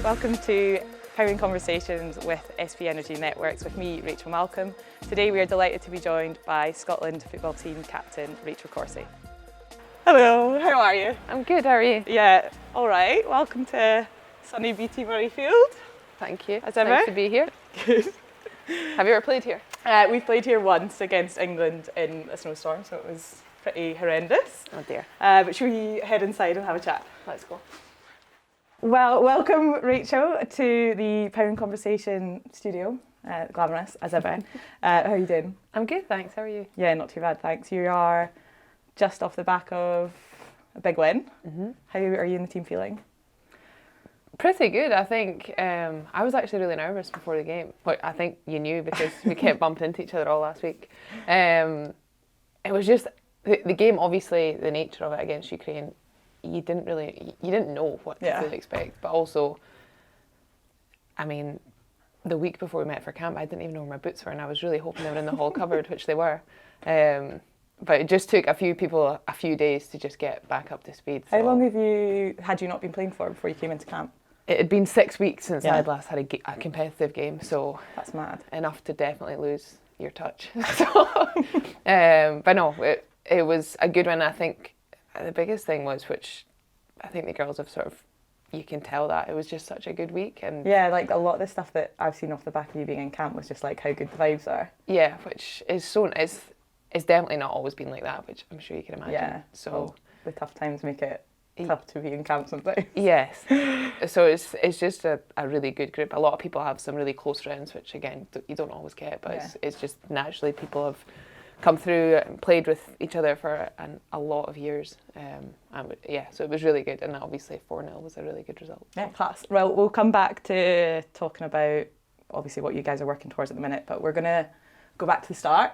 Welcome to Powering Conversations with SP Energy Networks with me, Rachel Malcolm. Today we are delighted to be joined by Scotland football team captain Rachel Corsie. Hello, how are you? I'm good, how are you? Yeah, all right. Welcome to sunny BT Murrayfield. Thank you. As ever. Nice to be here. Good. Have you ever played here? We've played here once against England in a snowstorm, so it was pretty horrendous. Oh dear. But should we head inside and have a chat? Let's go. Well, welcome Rachel to the Powering Conversation studio. Glamorous as ever. How are you doing? I'm good, thanks. How are you? Yeah, not too bad, thanks. You are just off the back of a big win. Mm-hmm. How are you and the team feeling? Pretty good, I think. I was actually really nervous before the game. Well, I think you knew because we kept bumping into each other all last week. It was just, the game, obviously, the nature of it against Ukraine, you didn't know what to fully expect. But also, I mean, the week before we met for camp, I didn't even know where my boots were, and I was really hoping they were in the hall cupboard, which they were. But it just took a few people a few days to just get back up to speed. How long had you not been playing for before you came into camp? It had been 6 weeks since I had last had a competitive game, so that's mad. Enough to definitely lose your touch. But no, it was a good one. I think the biggest thing was, which I think the girls have sort of, you can tell that it was just such a good week. And yeah, like a lot of the stuff that I've seen off the back of you being in camp was just like how good the vibes are. Yeah, which is it's definitely not always been like that, which I'm sure you can imagine. Yeah, so well, the tough times make it tough to be in camp sometimes. Yes. So it's just a really good group. A lot of people have some really close friends, which again you don't always get, but it's just naturally people have come through and played with each other for a lot of years. So it was really good, and obviously 4-0 was a really good result. Yeah, class. Well, we'll come back to talking about obviously what you guys are working towards at the minute, but we're going to go back to the start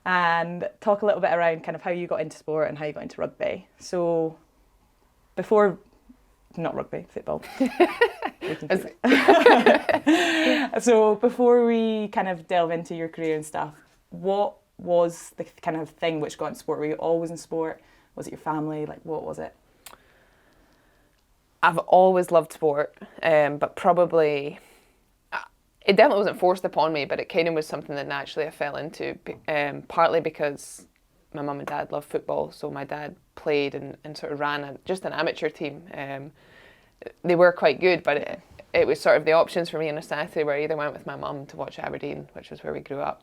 and talk a little bit around kind of how you got into sport and how you got into rugby. So football. So before we kind of delve into your career and stuff, what was the kind of thing which got into sport? Were you always in sport? Was it your family? Like, what was it? I've always loved sport, but probably it definitely wasn't forced upon me, but it kind of was something that naturally I fell into, partly because my mum and dad loved football, so my dad played and sort of ran just an amateur team. They were quite good, but it was sort of the options for me on a Saturday where I either went with my mum to watch Aberdeen, which was where we grew up.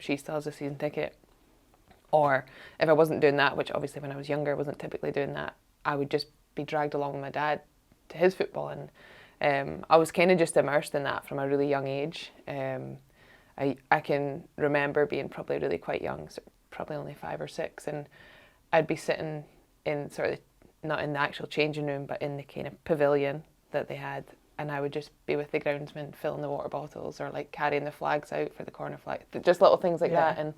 She still has a season ticket. Or if I wasn't doing that, which obviously when I was younger I wasn't typically doing that, I would just be dragged along with my dad to his football. And I was kind of just immersed in that from a really young age. I can remember being probably really quite young, so probably only 5 or 6, and I'd be sitting in sort of, not in the actual changing room, but in the kind of pavilion that they had, and I would just be with the groundsmen filling the water bottles or like carrying the flags out for the corner flag, just little things like that. And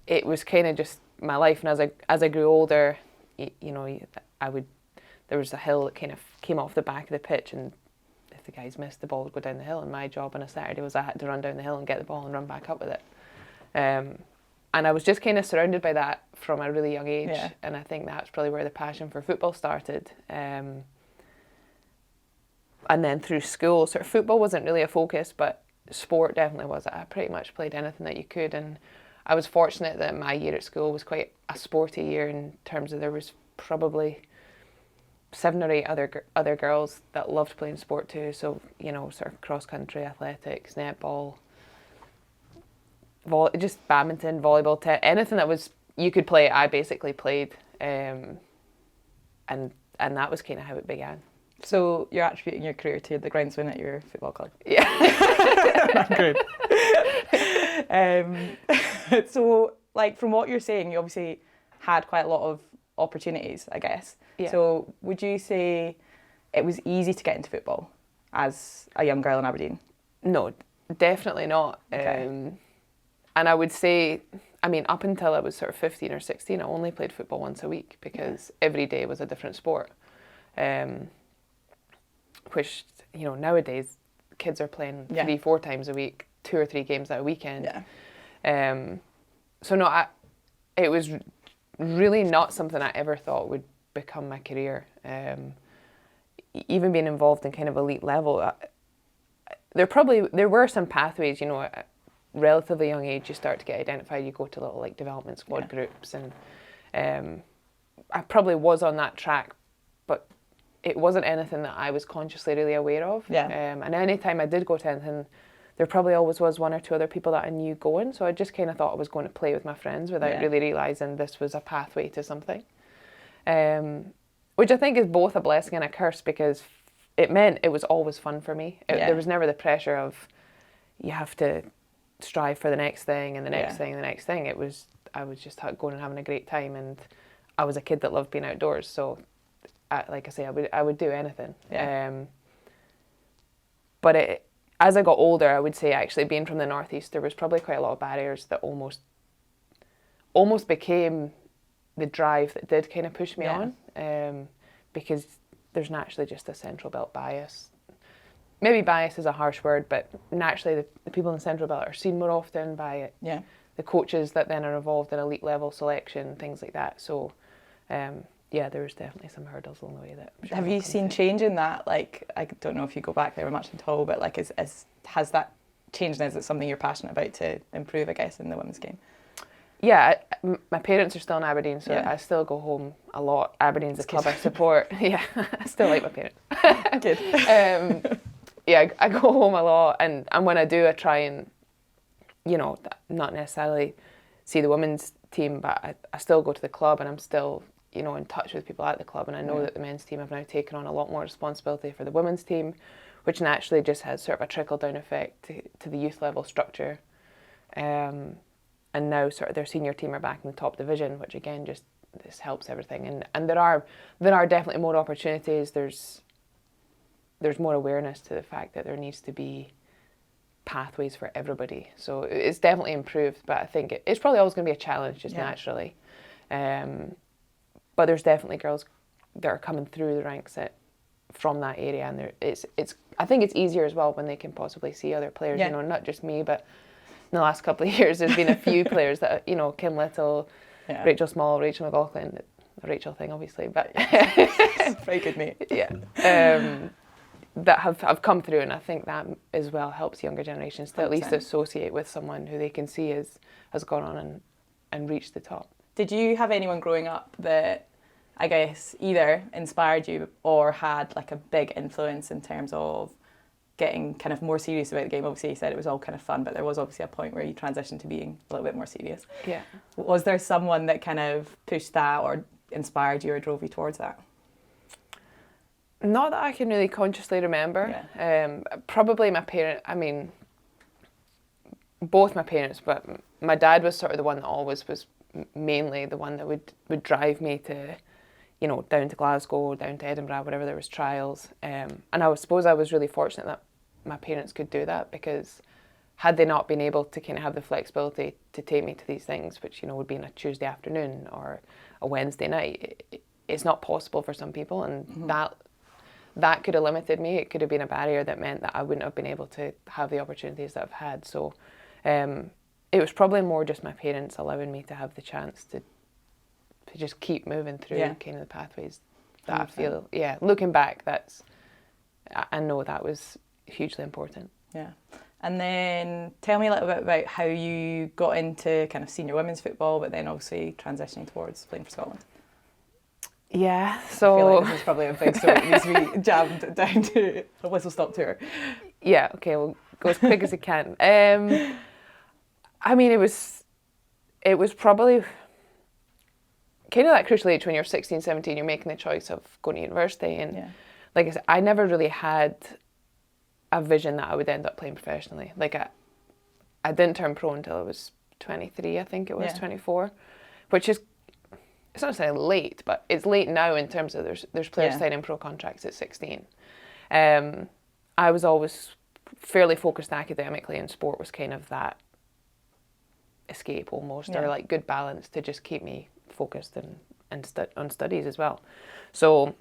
it was kind of just my life. And as I grew older, there was a hill that kind of came off the back of the pitch, and if the guys missed, the ball would go down the hill, and my job on a Saturday was I had to run down the hill and get the ball and run back up with it. And I was just kind of surrounded by that from a really young age, and I think that's probably where the passion for football started. And then through school, sort of football wasn't really a focus, but sport definitely was. I pretty much played anything that you could, and I was fortunate that my year at school was quite a sporty year in terms of there was probably 7 or 8 other girls that loved playing sport too. So, sort of cross country, athletics, netball, just badminton, volleyball, anything that was you could play, I basically played, and that was kind of how it began. So you're attributing your career to the groundsman at your football club? Yeah. Good. So, like, from what you're saying, you obviously had quite a lot of opportunities, I guess. Yeah. So would you say it was easy to get into football as a young girl in Aberdeen? No, definitely not. Okay. And I would say, up until I was sort of 15 or 16, I only played football once a week because every day was a different sport. Which, nowadays kids are playing 3-4 times a week, 2 or 3 games at a weekend. Yeah. So no, it was really not something I ever thought would become my career. Even being involved in kind of elite level, there were some pathways, you know, at relatively young age you start to get identified, you go to little like development squad groups, and I probably was on that track, but it wasn't anything that I was consciously really aware of. And any time I did go to anything, there probably always was one or two other people that I knew going, so I just kind of thought I was going to play with my friends without really realising this was a pathway to something. Which I think is both a blessing and a curse, because it meant it was always fun for me. There was never the pressure of you have to strive for the next thing and the next thing and the next thing. I was just going and having a great time, and I was a kid that loved being outdoors, so like I say, I would do anything. But as I got older, I would say actually being from the northeast, there was probably quite a lot of barriers that almost became the drive that did kind of push me on, because there's naturally just a central belt bias. Maybe bias is a harsh word, but naturally the people in the central belt are seen more often by the coaches that then are involved in elite level selection, things like that. So there was definitely some hurdles along the way. Have you seen change in that? Like, I don't know if you go back there much at all, but like, has that changed, and is it something you're passionate about to improve, I guess, in the women's game? Yeah, my parents are still in Aberdeen, so I still go home a lot. Aberdeen's a club I support. I still like my parents. Good. I go home a lot, and when I do, I try and, you know, not necessarily see the women's team, but I still go to the club, and I'm still, you know, in touch with people at the club, and I know that the men's team have now taken on a lot more responsibility for the women's team, which naturally just has sort of a trickle-down effect to the youth level structure. And now sort of their senior team are back in the top division, which again just this helps everything. And there are definitely more opportunities. There's more awareness to the fact that there needs to be pathways for everybody. So it's definitely improved, but I think it's probably always going to be a challenge just naturally. But there's definitely girls that are coming through the ranks from that area, and I think it's easier as well when they can possibly see other players. You know, not just me, but in the last couple of years, there's been a few players that, you know, Kim Little, Rachel Small, Rachel McLaughlin, the Rachel thing, obviously, but very good mate. That have come through, and I think that as well helps younger generations to 100%. At least associate with someone who they can see has gone on and reached the top. Did you have anyone growing up that, I guess, either inspired you or had like a big influence in terms of getting kind of more serious about the game? Obviously you said it was all kind of fun, but there was obviously a point where you transitioned to being a little bit more serious. Was there someone that kind of pushed that or inspired you or drove you towards that? Not that I can really consciously remember. Probably my parent. I mean, both my parents, but my dad was sort of the one that always was mainly the one that would drive me to, you know, down to Glasgow, down to Edinburgh, wherever there was trials. And I suppose I was really fortunate that my parents could do that, because had they not been able to kind of have the flexibility to take me to these things, which, you know, would be on a Tuesday afternoon or a Wednesday night, it's not possible for some people, and that could have limited me. It could have been a barrier that meant that I wouldn't have been able to have the opportunities that I've had. So it was probably more just my parents allowing me to have the chance to just keep moving through kind of the pathways that 100%. I feel, looking back, I know that was hugely important. And then tell me a little bit about how you got into kind of senior women's football, but then obviously transitioning towards playing for Scotland. So I feel like this is probably a big story that needs to be jammed down to a whistle-stop tour. Okay, we'll go as quick as we can. I mean, it was probably kind of that crucial age when you're 16, 17, you're making the choice of going to university. And like I said, I never really had a vision that I would end up playing professionally. Like I didn't turn pro until I was 23, I think it was, 24, which is, it's not necessarily late, but it's late now in terms of there's players signing pro contracts at 16. I was always fairly focused academically, and sport was kind of that escape almost, or like good balance to just keep me focused on studies as well. So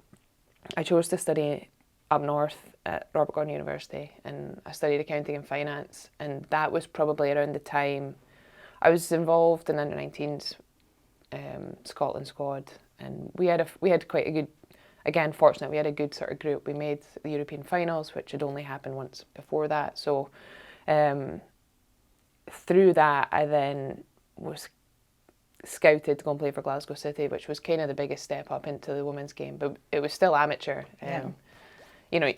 I chose to study up north at Robert Gordon University, and I studied accounting and finance, and that was probably around the time I was involved in under-19s Scotland squad, and we had quite a good, again, fortunate, we had a good sort of group. We made the European finals, which had only happened once before that. So through that, I then was scouted to go and play for Glasgow City, which was kind of the biggest step up into the women's game, but it was still amateur. You know,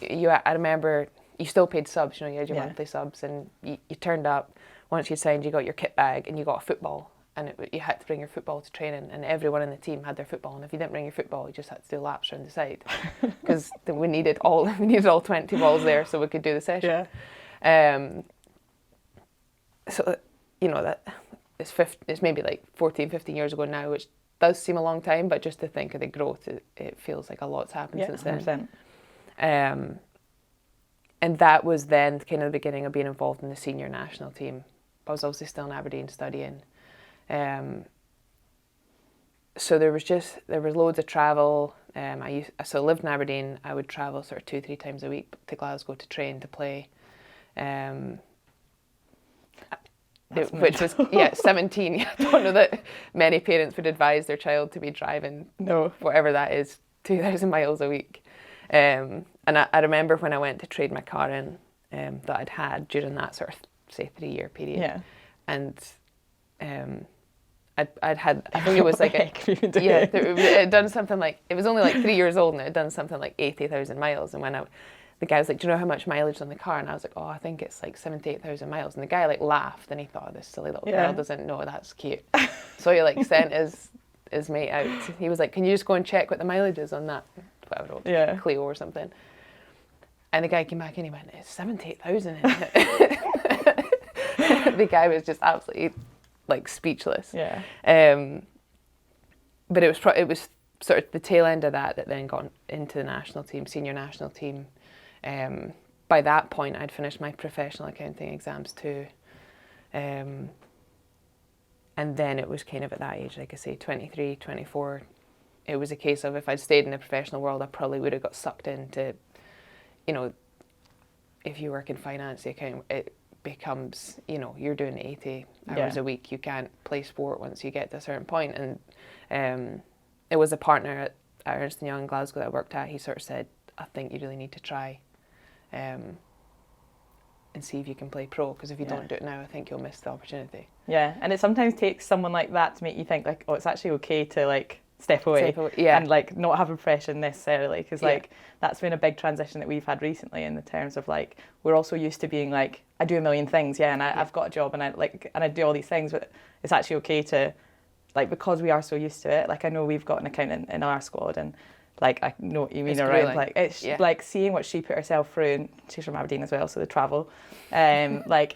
I remember you still paid subs, you know, you had your monthly subs, and you turned up, once you signed, you got your kit bag and you got a football, and you had to bring your football to training, and everyone in the team had their football, and if you didn't bring your football, you just had to do laps around the side, because we needed all 20 balls there so we could do the session. So, you know, that it's maybe like 14, 15 years ago now, which does seem a long time, but just to think of the growth, it feels like a lot's happened since 100%. then. And that was then kind of the beginning of being involved in the senior national team. I was obviously still in Aberdeen studying. So there was loads of travel. I lived in Aberdeen. I would travel sort of 2-3 times a week to Glasgow to train, to play. Which was 17. I don't know that many parents would advise their child to be driving whatever that is, 2,000 miles a week. And I remember when I went to trade my car in, that I'd had during that sort of, say, 3-year period, and I'd had, I think it was like it done something like, it was only like 3 years old, and it had done something like 80,000 miles. And when the guy was like, do you know how much mileage on the car? And I was like, oh, I think it's like 78,000 miles. And the guy like laughed, and he thought, oh, this silly little girl doesn't know, that's cute. So he like sent his mate out. He was like, can you just go and check what the mileage is on that, whatever, Clio or something? And the guy came back and he went, it's 78,000 in it. The guy was just absolutely like speechless. But it was sort of the tail end of that then got into the national team, senior national team. By that point, I'd finished my professional accounting exams too. And then it was kind of at that age, like I say, 23, 24. It was a case of, if I'd stayed in the professional world, I probably would have got sucked into, you know, if you work in finance, the account, it becomes, you know, you're doing 80 hours a week. You can't play sport once you get to a certain point. And it was a partner at Ernst & Young in Glasgow that I worked at. He sort of said, I think you really need to try and see if you can play pro, because if you don't do it now, I think you'll miss the opportunity. Yeah, and it sometimes takes someone like that to make you think like, oh, it's actually okay to like step away. And like not have a profession necessarily, because like that's been a big transition that we've had recently, in the terms of like, we're also used to being like, I do a million things, and I've got a job, and I do all these things, but it's actually okay to, like, because we are so used to it. Like, I know we've got an accountant in our squad, and like, I know what you mean, around like, it's like seeing what she put herself through, and she's from Aberdeen as well, so the travel, like,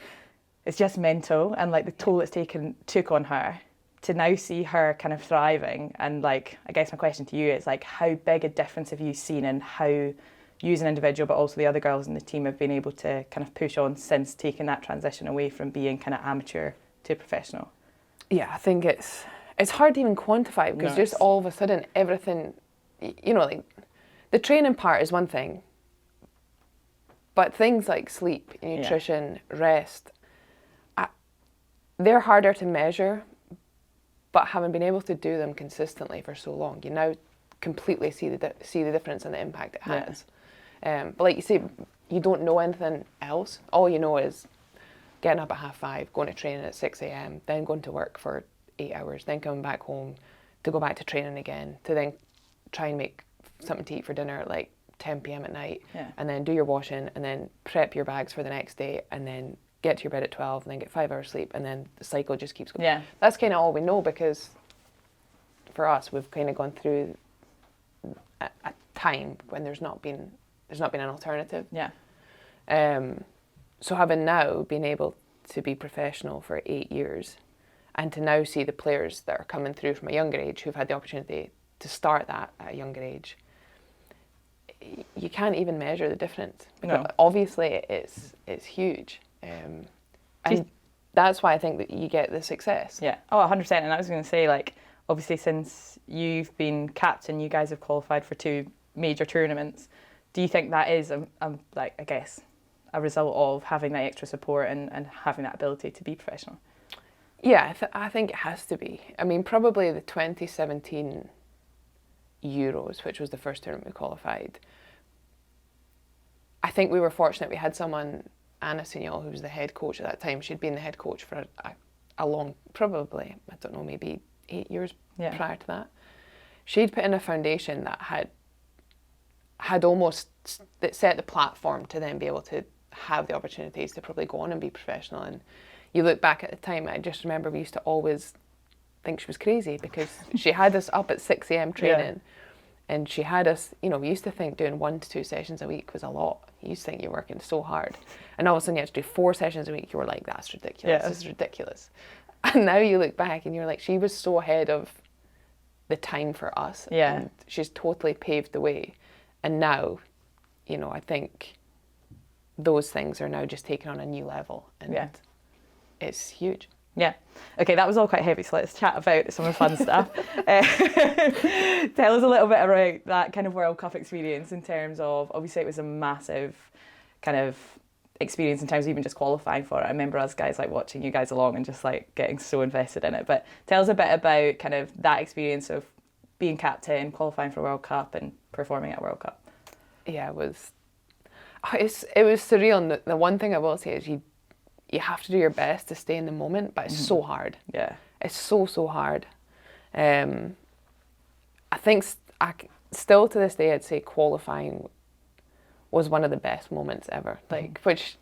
it's just mental, and like the toll it's took on her, to now see her kind of thriving. And like, I guess my question to you is like, how big a difference have you seen in how you as an individual, but also the other girls in the team, have been able to kind of push on since taking that transition away from being kind of amateur to professional? Yeah, I think it's hard to even quantify, because just all of a sudden everything, you know, like the training part is one thing, but things like sleep, nutrition, rest, they're harder to measure. But having been able to do them consistently for so long, you now completely see the difference and the impact it has. But like you say, you don't know anything else. All you know is getting up at 5:30, going to training at 6 a.m, then going to work for 8 hours, then coming back home to go back to training again, to then try and make something to eat for dinner at like 10 p.m. at night, and then do your washing, and then prep your bags for the next day, and then get to your bed at 12, and then get 5 hours sleep, and then the cycle just keeps going. That's kind of all we know, because for us, we've kind of gone through a time when there's not been an alternative. So having now been able to be professional for 8 years, and to now see the players that are coming through from a younger age who've had the opportunity to start that at a younger age, you can't even measure the difference. Because obviously it's huge. And that's why I think that you get the success. Oh, 100%. And I was going to say, like, obviously since you've been captain, you guys have qualified for 2 major tournaments. Do you think that is like, I guess, a result of having that extra support and having that ability to be professional? Yeah, I think it has to be. I mean, probably the 2017 Euros, which was the first tournament we qualified. I think we were fortunate. We had someone, Anna Signol, who was the head coach at that time. She'd been the head coach for a long, probably, I don't know, maybe 8 years prior to that. She'd put in a foundation that had almost that set the platform to then be able to have the opportunities to probably go on and be professional. And you look back at the time, I just remember we used to always think she was crazy because she had us up at 6 a.m. training, and she had us, we used to think doing 1 to 2 sessions a week was a lot. You used to think you're working so hard, and all of a sudden you had to do 4 sessions a week. You were like, that's ridiculous. This is ridiculous. And now you look back and you're like, she was so ahead of the time for us. And she's totally paved the way. And now, I think those things are now just taken on a new level, and it's huge. Yeah. Okay, that was all quite heavy, so let's chat about some of the fun stuff. Tell us a little bit about that kind of World Cup experience in terms of, obviously it was a massive kind of experience in terms of even just qualifying for it. I remember us guys like watching you guys along and just like getting so invested in it. But tell us a bit about kind of that experience of being captain, qualifying for a World Cup and performing at a World Cup. Yeah, it was surreal. And the one thing I will say is you have to do your best to stay in the moment, but it's so hard. Yeah. It's so hard. I think still to this day, I'd say qualifying was one of the best moments ever. Like, which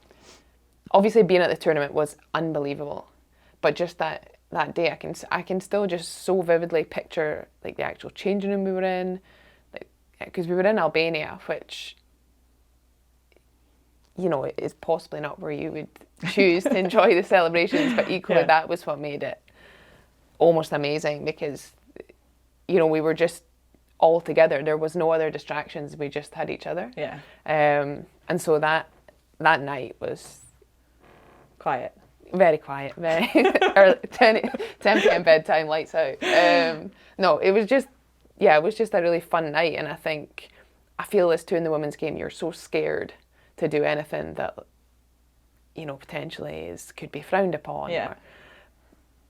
obviously being at the tournament was unbelievable, but just that day, I can still just so vividly picture like the actual changing room we were in, like because we were in Albania, which is possibly not where you would choose to enjoy the celebrations, but equally that was what made it almost amazing because, we were just all together. There was no other distractions. We just had each other. Yeah. And so that night was quiet. Very quiet, very early, 10 p.m. bedtime, lights out. No, it was just a really fun night, and I feel this too in the women's game. You're so scared to do anything that potentially could be frowned upon. Yeah.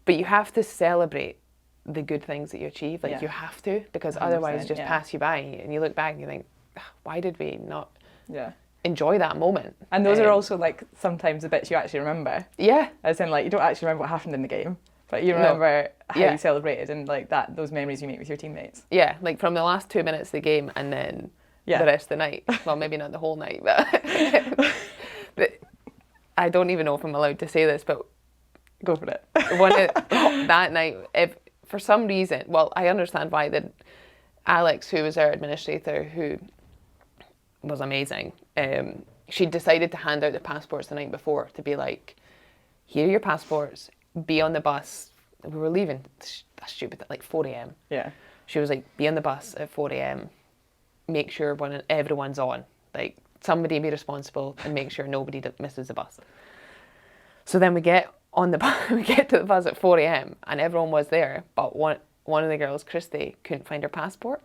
But you have to celebrate the good things that you achieve. Like you have to, because otherwise it just pass you by, and you look back and you think, why did we not enjoy that moment? And those are also like sometimes the bits you actually remember. Yeah. As in like you don't actually remember what happened in the game, but you remember how you celebrated and like those memories you make with your teammates. Yeah, like from the last 2 minutes of the game and then the rest of the night. Well, maybe not the whole night, but I don't even know if I'm allowed to say this, but go for it. That night, if for some reason, well, I understand why, that Alex, who was our administrator, who was amazing, she decided to hand out the passports the night before to be like, here are your passports, be on the bus. We were leaving, that's stupid, at like 4 a.m. Yeah. She was like, be on the bus at 4 a.m, make sure everyone's on. Like, somebody be responsible and make sure nobody misses the bus. So then we get on the bus, we get to the bus at 4 a.m. and everyone was there, but one of the girls, Christy, couldn't find her passport.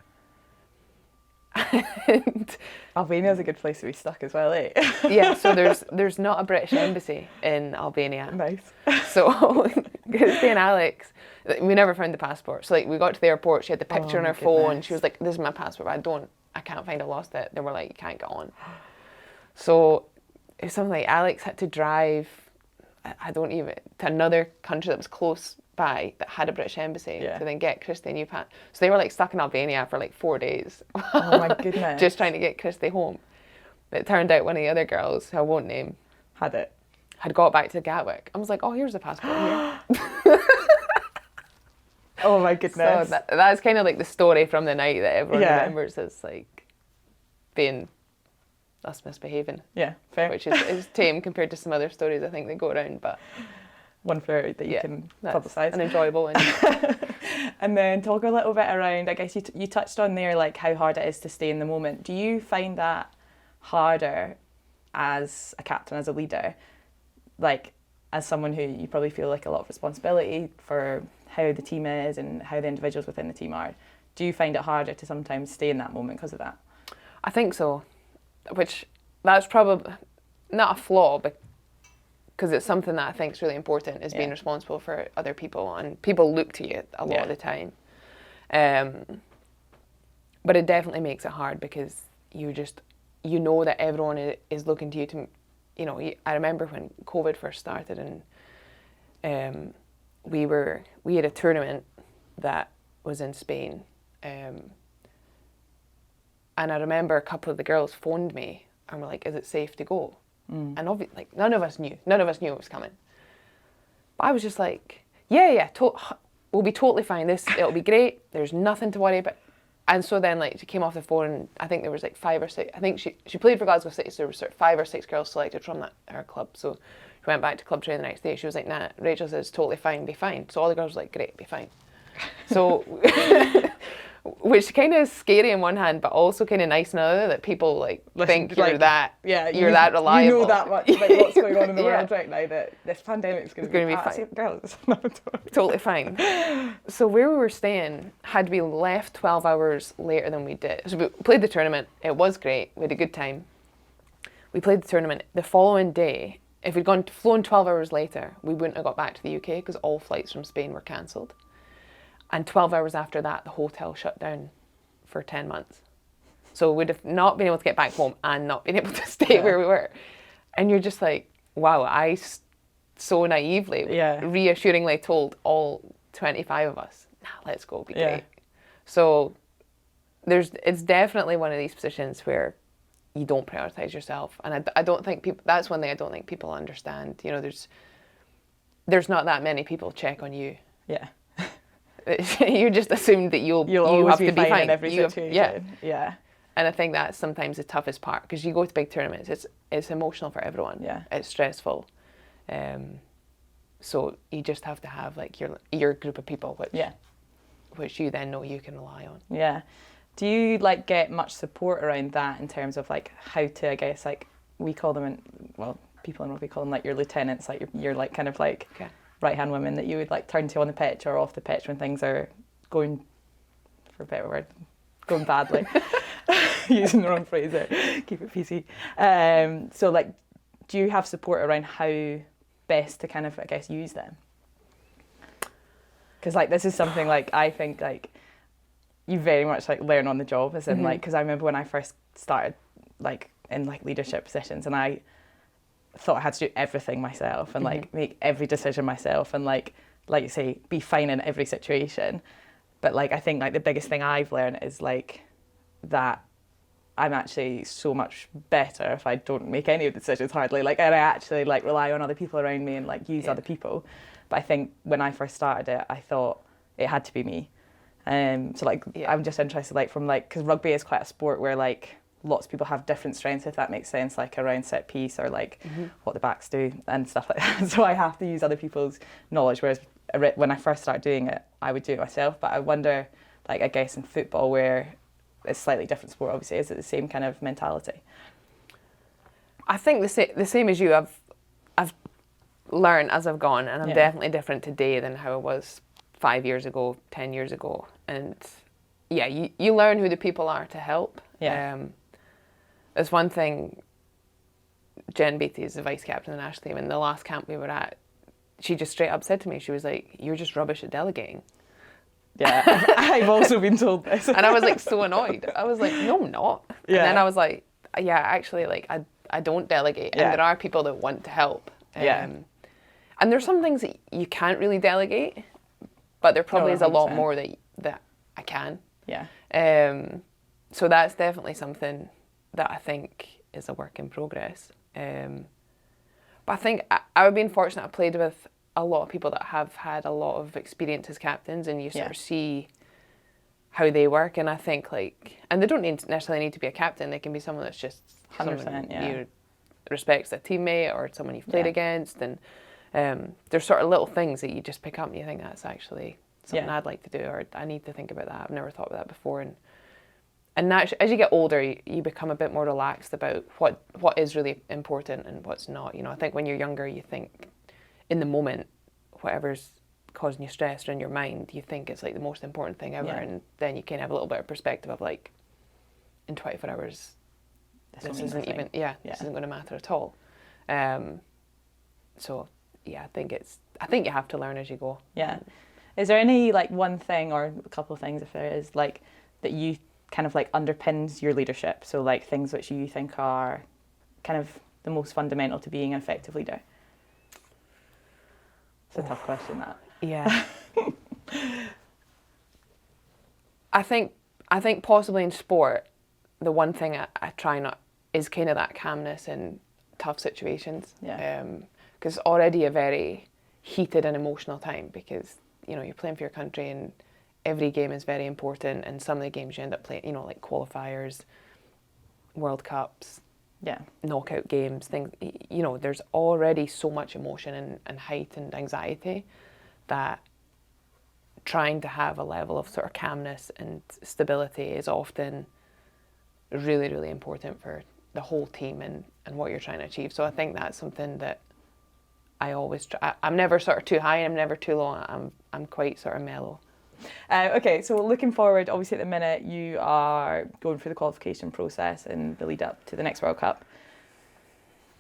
And Albania's a good place to be stuck as well, eh? Yeah, so there's not a British embassy in Albania. Nice. So Christy and Alex, we never found the passport. So like we got to the airport, she had the picture on her phone. She was like, "This is my passport. I can't find it. I lost it." They were like, "You can't get on." So it was something like Alex had to drive, to another country that was close by that had a British embassy to then get Christy a new passport. So they were like stuck in Albania for like 4 days. Oh my goodness. Just trying to get Christy home. But it turned out one of the other girls, who I won't name, had got back to Gatwick. I was like, "Oh, here's the passport here." Oh my goodness. So that's kind of like the story from the night that everyone remembers as like being us misbehaving. Yeah, fair. Which is tame compared to some other stories I think that go around, but one for that you can publicise. An enjoyable one. And then talk a little bit around, I guess you touched on there like how hard it is to stay in the moment. Do you find that harder as a captain, as a leader, like as someone who you probably feel like a lot of responsibility for how the team is and how the individuals within the team are? Do you find it harder to sometimes stay in that moment because of that? I think so, which that's probably not a flaw, but because it's something that I think is really important, is being responsible for other people, and people look to you a lot of the time. But it definitely makes it hard because you know that everyone is looking to you to, you know, I remember when COVID first started, and we had a tournament that was in Spain, and I remember a couple of the girls phoned me and were like, "Is it safe to go?" And obviously, like, none of us knew it was coming. But I was just like, yeah, we'll be totally fine. It'll be great. There's nothing to worry about. And so then, like, she came off the phone, and I think there was like 5 or 6. I think she played for Glasgow City, so there was sort of 5 or 6 girls selected from her club. So she went back to club training the next day. She was like, "Nah, Rachel says totally fine, be fine." So all the girls were like, "Great, be fine." So, which kind of is scary on one hand, but also kind of nice on the other, that people like think you're that reliable. You know that much about what's going on in the world right now, that this pandemic is going to be fine. Girls, totally fine. So where we were staying, had we left 12 hours later than we did, so we played the tournament. It was great. We had a good time. We played the tournament. The following day, if we'd flown 12 hours later, we wouldn't have got back to the UK because all flights from Spain were cancelled. And 12 hours after that, the hotel shut down for 10 months. So we'd have not been able to get back home and not been able to stay where we were. And you're just like, wow, I so naively, reassuringly told all 25 of us, "Nah, let's go, be great." So it's definitely one of these positions where you don't prioritise yourself. And I don't think people, that's one thing I don't think people understand. You know, there's not that many people check on you. Yeah. You just assume that you always have to be fine in every situation. Yeah. And I think that's sometimes the toughest part, because you go to big tournaments, it's emotional for everyone. Yeah. It's stressful. So you just have to have like your group of people which you then know you can rely on. Yeah. Do you like get much support around that in terms of like how to, I guess, like we call them people in rugby call them like your lieutenants, like you're like kind of like right-hand women that you would like turn to on the pitch or off the pitch when things are going, for a better word, going badly. Using the wrong phrase there. Keep it PC. So like, do you have support around how best to kind of, I guess, use them? Because like this is something like I think like you very much like learn on the job, as in like, because I remember when I first started like in like leadership positions, and I thought I had to do everything myself and like make every decision myself and like you say, be fine in every situation. But like I think like the biggest thing I've learned is like that I'm actually so much better if I don't make any of the decisions hardly. Like, and I actually like rely on other people around me and like use other people. But I think when I first started it, I thought it had to be me. So like I'm just interested like from like, because rugby is quite a sport where like lots of people have different strengths, if that makes sense, like around set piece or like what the backs do and stuff like that. So I have to use other people's knowledge, whereas when I first started doing it, I would do it myself. But I wonder, like I guess in football where it's a slightly different sport, obviously, is it the same kind of mentality? I think the same as you. I've learned as I've gone, and I'm definitely different today than how I was 5 years ago, 10 years ago. And you learn who the people are to help. There's one thing, Jen Beattie is the vice captain of the national team, and the last camp we were at, she just straight up said to me, she was like, "You're just rubbish at delegating." Yeah, I've also been told this. And I was like so annoyed. I was like, "No, I'm not." And then I was like, "Yeah, actually, like I don't delegate, and there are people that want to help." And there's some things that you can't really delegate, but there probably is a lot more that I can. Yeah. So that's definitely something that I think is a work in progress. But I think I've been fortunate. I played with a lot of people that have had a lot of experience as captains, and you sort of see how they work. And I think and they don't necessarily need to be a captain. They can be someone that's just 100%, you respects a teammate or someone you've played against. And there's sort of little things that you just pick up and you think that's actually something I'd like to do, or I need to think about that. I've never thought about that before. And as you get older, you become a bit more relaxed about what is really important and what's not. You know, I think when you're younger, you think in the moment, whatever's causing you stress or in your mind, you think it's like the most important thing ever. And then you can have a little bit of perspective of like, in 24 hours, this isn't going to matter at all. So yeah, I think you have to learn as you go. Yeah. Is there any like one thing or a couple of things, if there is, like that you kind of like underpins your leadership? So like things which you think are kind of the most fundamental to being an effective leader? It's a tough question, that. Yeah. I think possibly in sport, the one thing I try not is kind of that calmness in tough situations. Yeah. Because it's already a very heated and emotional time, because you're playing for your country and every game is very important, and some of the games you end up playing, like qualifiers, World Cups, knockout games, things, there's already so much emotion and heightened anxiety that trying to have a level of sort of calmness and stability is often really, really important for the whole team and what you're trying to achieve. So I think that's something that I always try. I'm never sort of too high and I'm never too low. I'm quite sort of mellow. Okay, so looking forward, obviously at the minute you are going through the qualification process and the lead up to the next World Cup.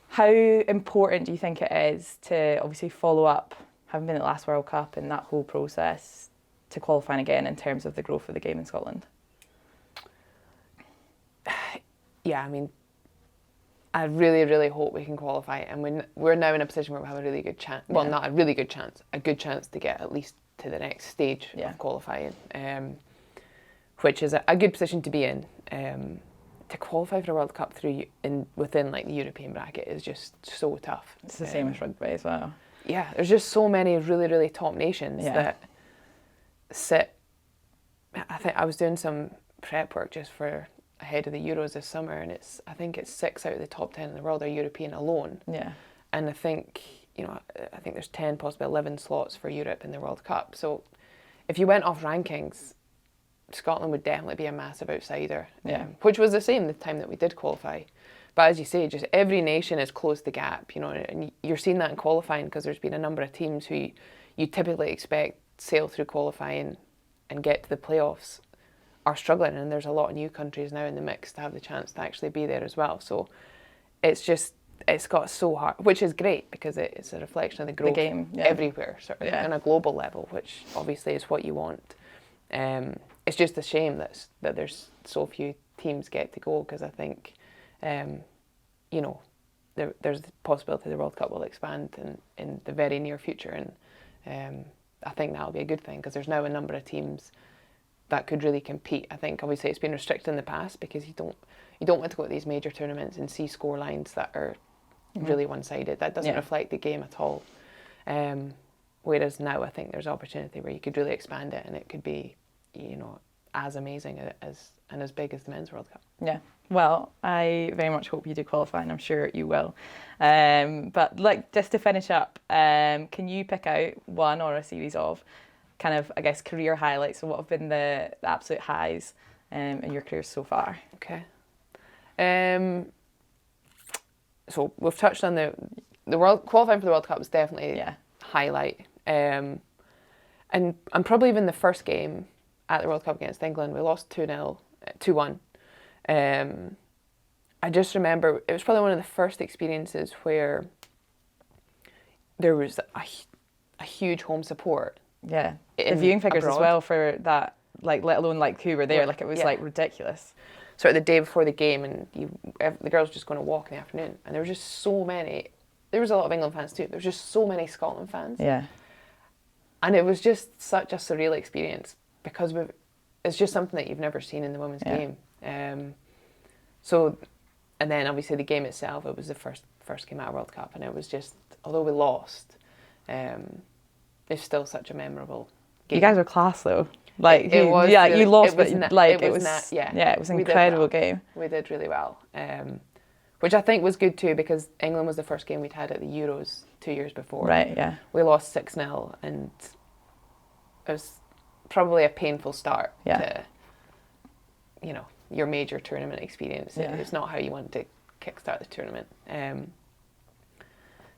How important do you think it is to obviously follow up, having been at the last World Cup and that whole process, to qualifying again in terms of the growth of the game in Scotland? Yeah, I mean, I really, really hope we can qualify, and we're now in a position where we have a really good chance. Well, not a really good chance, a good chance to get at least to the next stage of qualifying, which is a good position to be in. To qualify for a World Cup within like the European bracket is just so tough. It's the same as rugby as well. Yeah, there's just so many really, really top nations that sit. I think I was doing some prep work just for ahead of the Euros this summer, and I think it's 6 out of the top 10 in the world are European alone. Yeah. And I think there's 10, possibly 11 slots for Europe in the World Cup. So if you went off rankings, Scotland would definitely be a massive outsider. Which was the same the time that we did qualify. But as you say, just every nation has closed the gap, and you're seeing that in qualifying, because there's been a number of teams who you typically expect sail through qualifying and get to the playoffs are struggling, and there's a lot of new countries now in the mix to have the chance to actually be there as well. So it's got so hard, which is great because it's a reflection of the growth everywhere, sort of on a global level, which obviously is what you want. It's just a shame that there's so few teams get to go, because I think there's the possibility the World Cup will expand in the very near future, and I think that'll be a good thing, because there's now a number of teams that could really compete. I think obviously it's been restricted in the past because you don't want to go to these major tournaments and see score lines that are really one-sided. That doesn't reflect the game at all. Whereas now I think there's opportunity where you could really expand it, and it could be, as amazing and as big as the Men's World Cup. Yeah. Well, I very much hope you do qualify, and I'm sure you will. But just to finish up, can you pick out one or a series of kind of, I guess, career highlights? So what have been the absolute highs in your career so far? Okay. So we've touched on the qualifying for the World Cup was definitely a highlight. And probably even the first game at the World Cup against England, we lost 2-1. I just remember it was probably one of the first experiences where there was a huge home support. Yeah, the viewing figures abroad as well for that, let alone who were there, it was ridiculous. Sort of the day before the game, and the girls were just going to walk in the afternoon, and there were just so many. There was a lot of England fans too. There was just so many Scotland fans. Yeah, and it was just such a surreal experience, because it's just something that you've never seen in the women's game. So, and then obviously the game itself, it was the first game at a World Cup, and it was just, although we lost, it's still such a memorable game. You guys were class though. You lost, but it was an incredible game. We did really well, which I think was good too, because England was the first game we'd had at the Euros 2 years before. Right, yeah. We lost 6-0, and it was probably a painful start to, your major tournament experience. Yeah. It's not how you want to kickstart the tournament.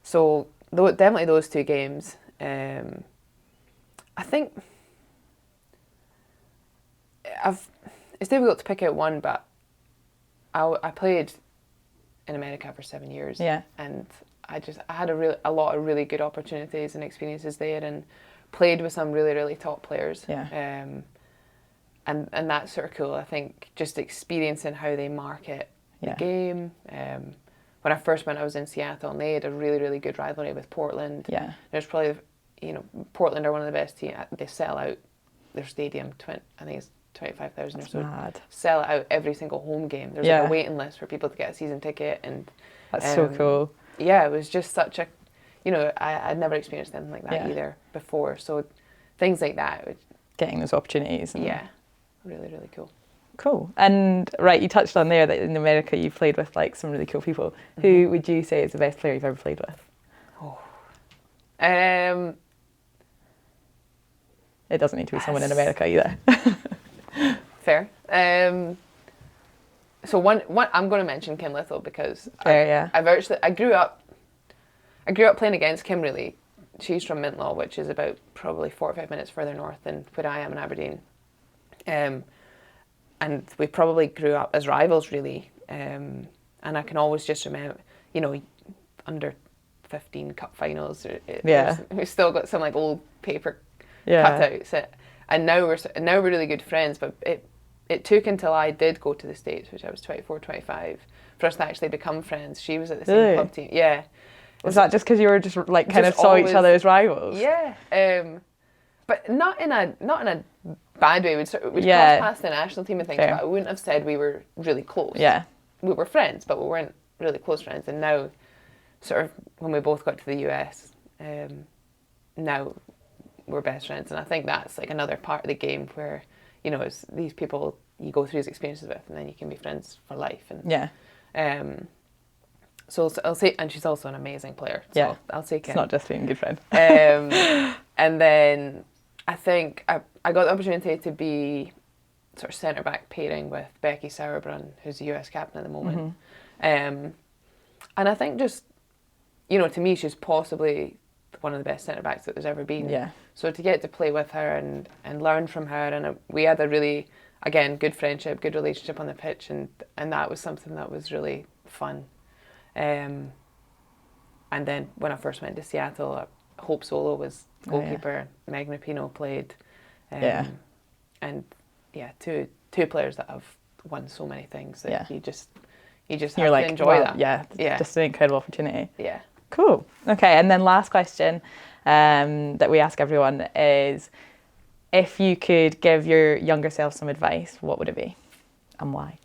So definitely those two games. I think it's difficult to pick out one, but I played in America for 7 years, and I had a lot of really good opportunities and experiences there, and played with some really, really top players. Yeah. And that's sort of cool. I think just experiencing how they market the game. When I first went, I was in Seattle, and they had a really, really good rivalry with Portland. Yeah. There's probably, Portland are one of the best teams. They sell out their stadium. I think it's 25,000 or so. Mad. Sell it out every single home game. There's like a waiting list for people to get a season ticket, and that's so cool. Yeah, it was just such a, I'd never experienced anything like that either before. So things like that. Getting those opportunities. Yeah, really, really cool. Cool. And right, you touched on there that in America you've played with like some really cool people. Who would you say is the best player you've ever played with? It doesn't need to be someone in America either. Fair. So one I'm going to mention Kim Little because I grew up playing against Kim. Really, she's from Mintlaw, which is about probably 45 minutes further north than where I am in Aberdeen. And we probably grew up as rivals, really. And I can always just remember, under 15 cup finals. We've still got some like old paper cutouts. And now we're really good friends. But it took until I did go to the States, which I was 24, 25, for us to actually become friends. She was at the same club team. Yeah. Was that just because you were just like kind of saw each other as rivals? Yeah. But not in a bad way. We'd cross past the national team and things, but I wouldn't have said we were really close. Yeah. We were friends, but we weren't really close friends. And now, sort of, when we both got to the US, now we're best friends. And I think that's like another part of the game where, it's these people you go through these experiences with, and then you can be friends for life. And so I'll say, and she's also an amazing player. So I'll say Kim. It's not just being a good friend. And then I think I got the opportunity to be sort of centre back pairing with Becky Sauerbrunn, who's the US captain at the moment. And I think just, to me, she's possibly one of the best centre backs that there's ever been. Yeah. So to get to play with her and learn from her, and we had a really, again, good friendship, good relationship on the pitch, and that was something that was really fun. And then when I first went to Seattle, Hope Solo was goalkeeper. Megan Rapinoe played. And two players that have won so many things that you just have to enjoy that. Yeah, just an incredible opportunity. Yeah. Cool. Okay, and then last question that we ask everyone is, if you could give your younger self some advice, what would it be, and why?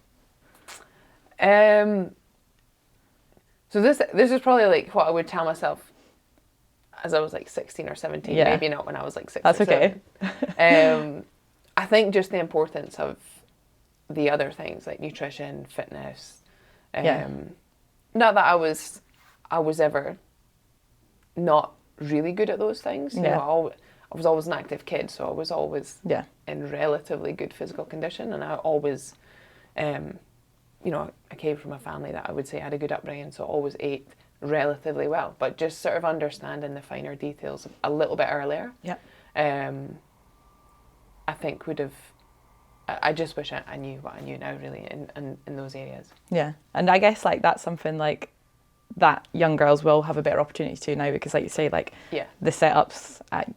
So this is probably like what I would tell myself as I was like 16 or 17, maybe not when I was like 6 That's or 7. Okay. I think just the importance of the other things like nutrition, fitness. Not that I was ever not really good at those things. I was always an active kid, so I was always in relatively good physical condition, and I always, I came from a family that I would say had a good upbringing, so I always ate relatively well, but just sort of understanding the finer details a little bit earlier. I think would have. I just wish I knew what I knew now, really, in those areas. Yeah, and I guess like that's something like that young girls will have a better opportunity to now, because like you say, like the setups at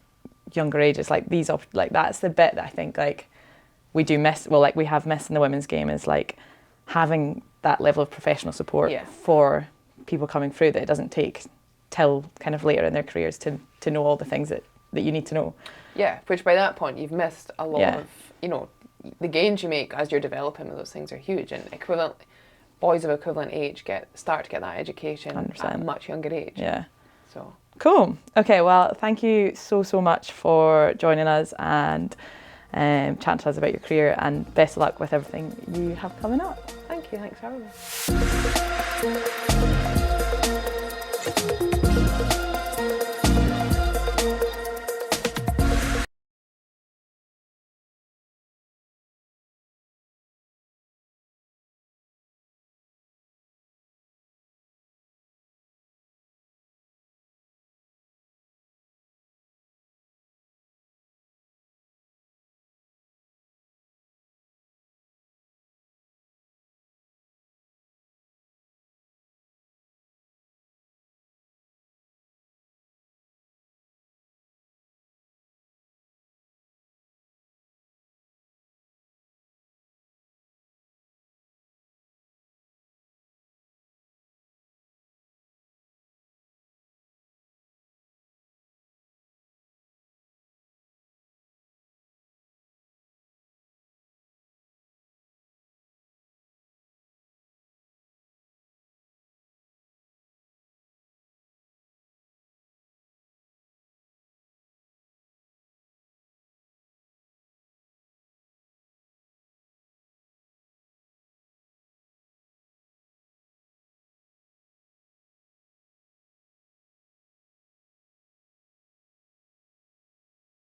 younger ages, like these, like that's the bit that I think like we do miss. Well, like we have missed in the women's game is like having that level of professional support for people coming through, that it doesn't take till kind of later in their careers to know all the things that you need to know. Yeah, which by that point you've missed a lot of, the gains you make as you're developing with those things are huge, and boys of equivalent age start to get that education 100%. At a much younger age. Yeah. So cool. Okay, well, thank you so much for joining us and chatting to us about your career, and best of luck with everything you have coming up. Thank you. Thanks for having me.